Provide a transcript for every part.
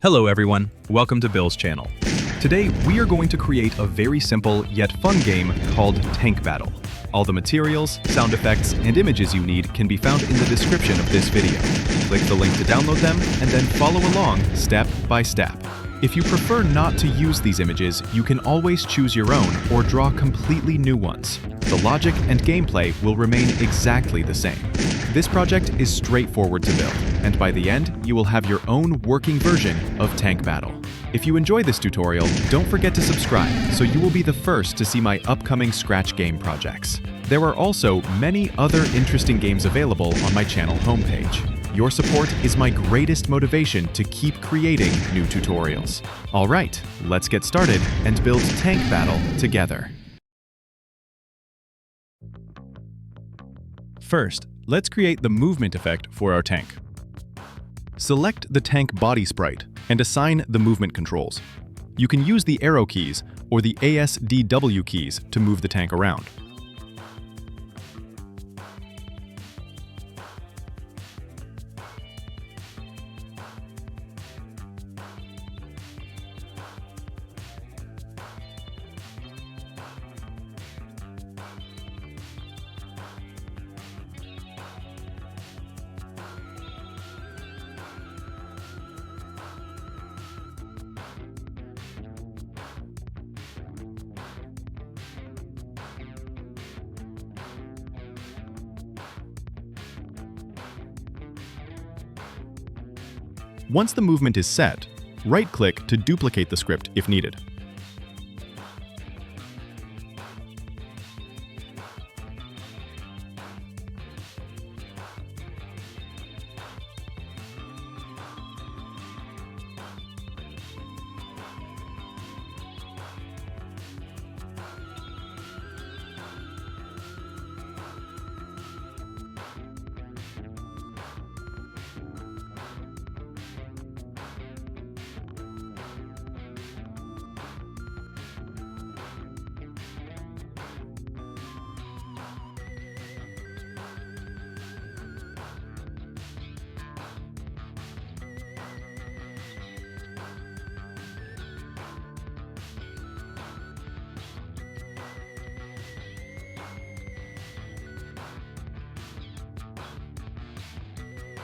Hello everyone, welcome to Bill's channel. Today we are going to create a very simple yet fun game called Tank Battle. All the materials, sound effects, and images you need can be found in the description of this video. Click the link to download them and then follow along step by step. If you prefer not to use these images, you can always choose your own or draw completely new ones. The logic and gameplay will remain exactly the same. This project is straightforward to build, and by the end, you will have your own working version of Tank Battle. If you enjoy this tutorial, don't forget to subscribe so you will be the first to see my upcoming Scratch game projects. There are also many other interesting games available on my channel homepage. Your support is my greatest motivation to keep creating new tutorials. Alright, let's get started and build Tank Battle together. First, let's create the movement effect for our tank. Select the tank body sprite and assign the movement controls. You can use the arrow keys or the ASDW keys to move the tank around. Once the movement is set, right-click to duplicate the script if needed.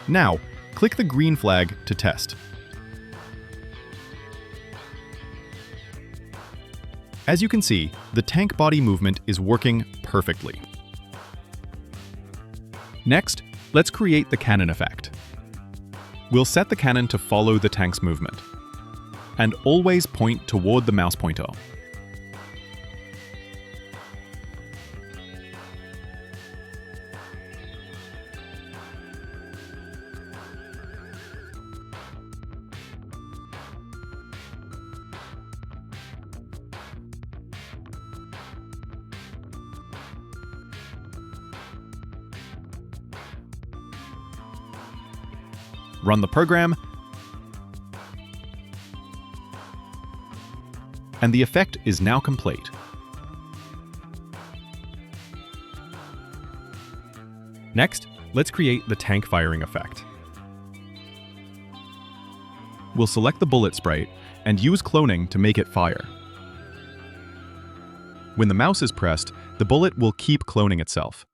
Now, click the green flag to test. As you can see, the tank body movement is working perfectly. Next, let's create the cannon effect. We'll set the cannon to follow the tank's movement, and always point toward the mouse pointer. Run the program, and the effect is now complete. Next, let's create the tank firing effect. We'll select the bullet sprite and use cloning to make it fire. When the mouse is pressed, the bullet will keep cloning itself.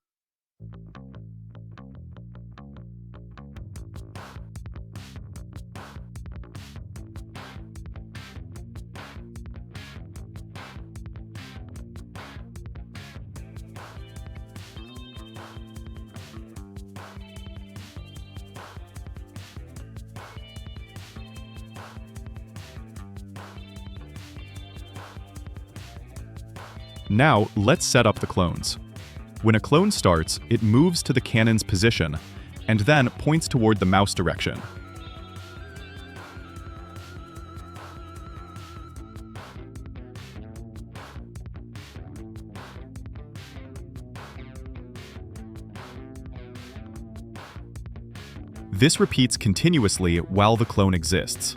Now, let's set up the clones. When a clone starts, it moves to the cannon's position, and then points toward the mouse direction. This repeats continuously while the clone exists.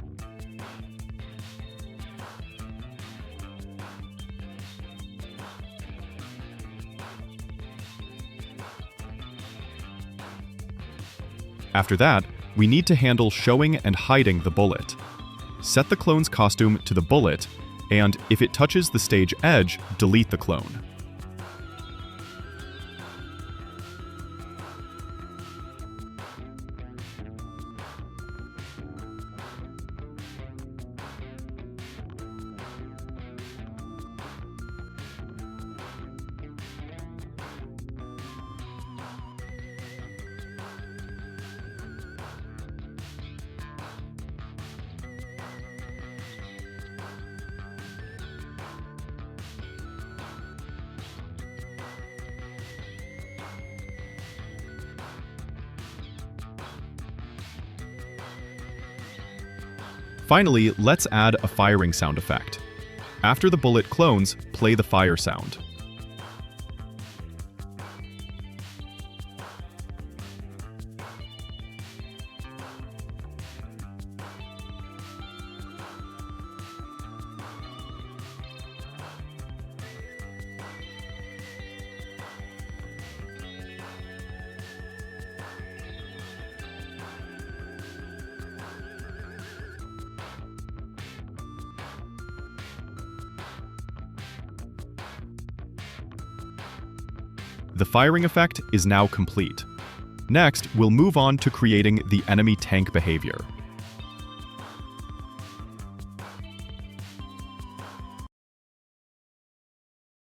After that, we need to handle showing and hiding the bullet. set the clone's costume to the bullet, and if it touches the stage edge, delete the clone. Finally, let's add a firing sound effect. After the bullet clones, play the fire sound. The firing effect is now complete. Next, we'll move on to creating the enemy tank behavior.